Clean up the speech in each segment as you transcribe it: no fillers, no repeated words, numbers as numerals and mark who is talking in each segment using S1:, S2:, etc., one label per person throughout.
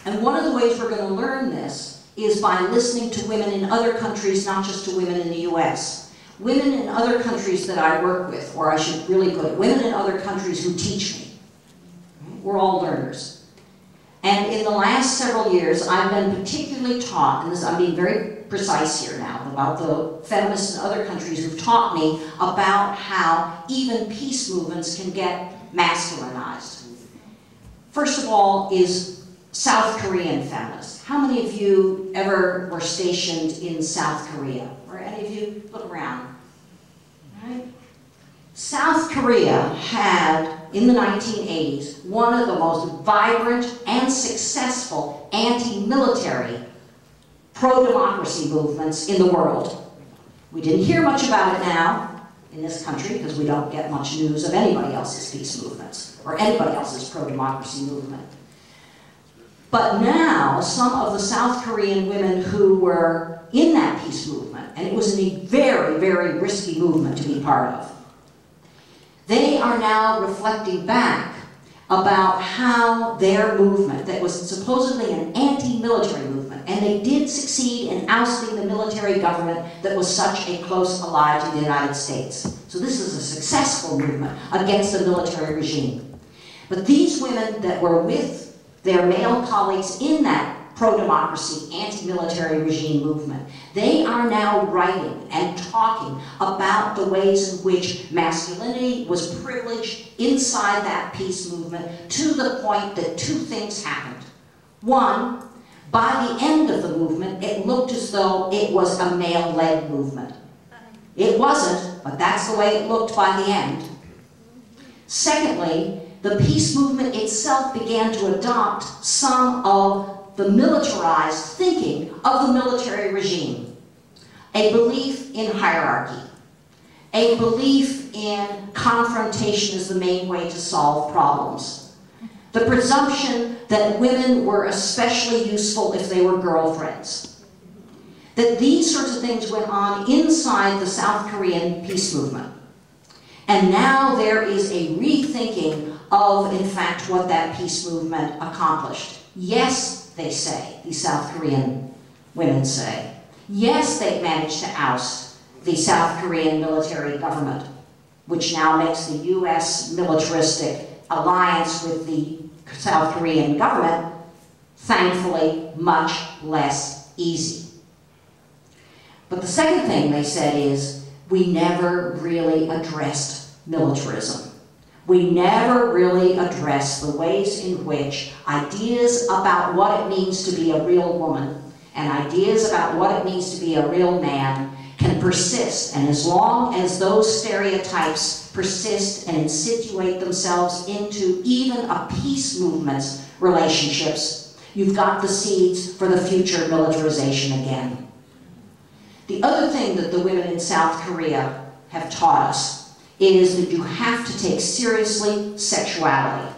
S1: And one of the ways we're going to learn this is by listening to women in other countries, not just to women in the US. Women in other countries that I work with, or I should really put it, women in other countries who teach me. We're all learners. And in the last several years, I've been particularly taught, and this, I'm being very precise here now, about the feminists in other countries who've taught me about how even peace movements can get masculinized. First of all is South Korean feminists. How many of you ever were stationed in South Korea? Or any of you? Look around. Right? South Korea had, in the 1980s, one of the most vibrant and successful anti-military pro-democracy movements in the world. We didn't hear much about it now in this country because we don't get much news of anybody else's peace movements or anybody else's pro-democracy movement. But now, some of the South Korean women who were in that peace movement, and it was a very, very risky movement to be part of, they are now reflecting back about how their movement, that was supposedly an anti-military movement, and they did succeed in ousting the military government that was such a close ally to the United States. So this is a successful movement against the military regime. But these women that were with their male colleagues in that pro-democracy, anti-military regime movement, they are now writing and talking about the ways in which masculinity was privileged inside that peace movement, to the point that two things happened. One, by the end of the movement, it looked as though it was a male-led movement. It wasn't, but that's the way it looked by the end. Secondly, the peace movement itself began to adopt some of the militarized thinking of the military regime. A belief in hierarchy, a belief in confrontation as the main way to solve problems, the presumption that women were especially useful if they were girlfriends. That these sorts of things went on inside the South Korean peace movement. And now there is a rethinking of, in fact, what that peace movement accomplished. Yes, they say, the South Korean women say. Yes, they managed to oust the South Korean military government, which now makes the US militaristic alliance with the South Korean government, thankfully, much less easy. But the second thing they said is, we never really addressed militarism. We never really addressed the ways in which ideas about what it means to be a real woman and ideas about what it means to be a real man can persist. And as long as those stereotypes persist and insinuate themselves into even a peace movement's relationships, you've got the seeds for the future militarization again. The other thing that the women in South Korea have taught us is that you have to take seriously sexuality.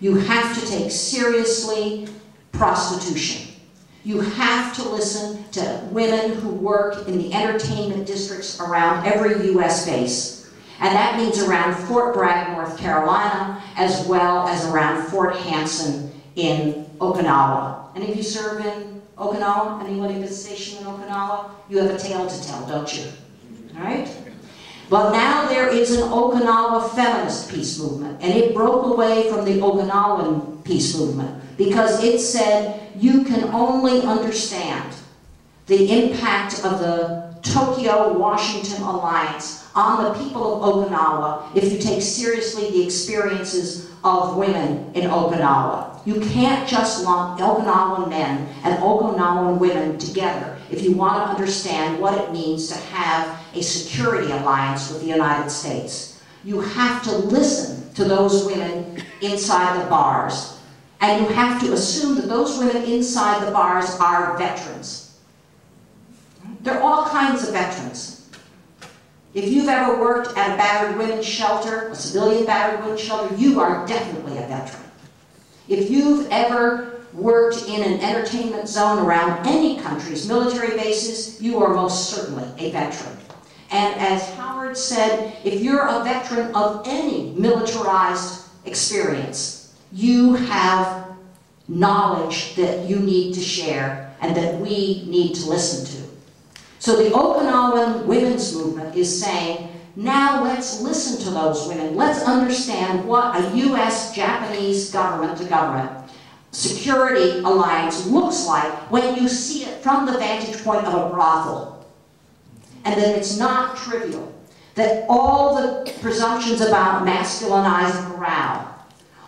S1: You have to take seriously prostitution. You have to listen to women who work in the entertainment districts around every US base. And that means around Fort Bragg, North Carolina, as well as around Fort Hanson in Okinawa. Any of you serve in Okinawa? Anybody that's stationed in Okinawa? You have a tale to tell, don't you? All right? But now there is an Okinawa feminist peace movement, and it broke away from the Okinawan peace movement because it said you can only understand the impact of the Tokyo-Washington alliance on the people of Okinawa if you take seriously the experiences of women in Okinawa. You can't just lump Okinawan men and Okinawan women together if you want to understand what it means to have a security alliance with the United States. You have to listen to those women inside the bars, and you have to assume that those women inside the bars are veterans. There are all kinds of veterans. If you've ever worked at a battered women's shelter, a civilian battered women's shelter, you are definitely a veteran. If you've ever worked in an entertainment zone around any country's military bases, you are most certainly a veteran. And as Howard said, if you're a veteran of any militarized experience, you have knowledge that you need to share and that we need to listen to. So the Okinawan women's movement is saying, now let's listen to those women. Let's understand what a US-Japanese government-to-government security alliance looks like when you see it from the vantage point of a brothel. And that it's not trivial. That all the presumptions about masculinized morale,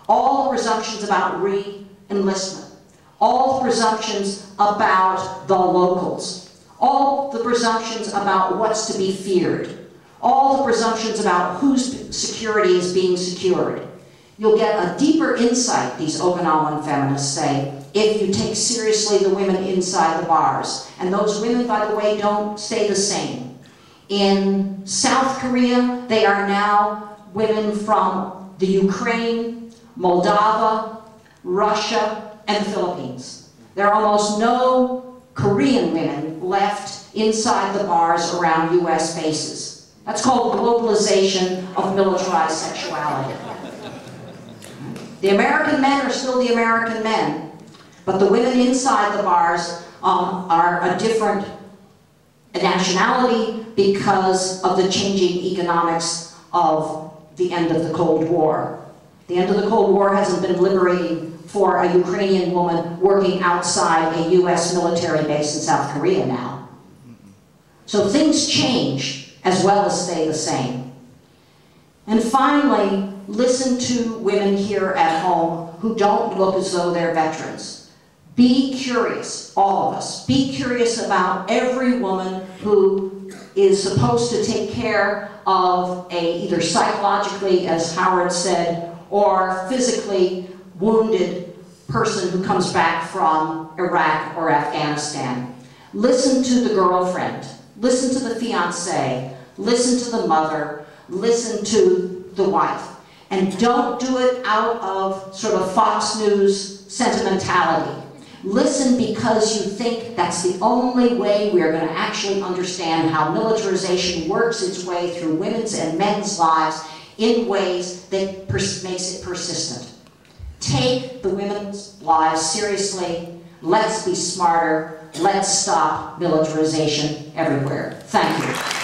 S1: all the presumptions about re-enlistment, all the presumptions about the locals, all the presumptions about what's to be feared, all the presumptions about whose security is being secured. You'll get a deeper insight, these Okinawan feminists say, if you take seriously the women inside the bars. And those women, by the way, don't stay the same. In South Korea, they are now women from the Ukraine, Moldova, Russia, and the Philippines. There are almost no Korean women left inside the bars around US bases. That's called globalization of militarized sexuality. The American men are still the American men, but the women inside the bars are a different nationality because of the changing economics of the end of the Cold War. The end of the Cold War hasn't been liberating for a Ukrainian woman working outside a US military base in South Korea now. So things change as well as stay the same. And finally, listen to women here at home who don't look as though they're veterans. Be curious, all of us. Be curious about every woman who is supposed to take care of either psychologically, as Howard said, or physically wounded person who comes back from Iraq or Afghanistan. Listen to the girlfriend. Listen to the fiancé. Listen to the mother. Listen to the wife. And don't do it out of sort of Fox News sentimentality. Listen because you think that's the only way we're going to actually understand how militarization works its way through women's and men's lives in ways that makes it persistent. Take the women's lives seriously. Let's be smarter. Let's stop militarization everywhere. Thank you.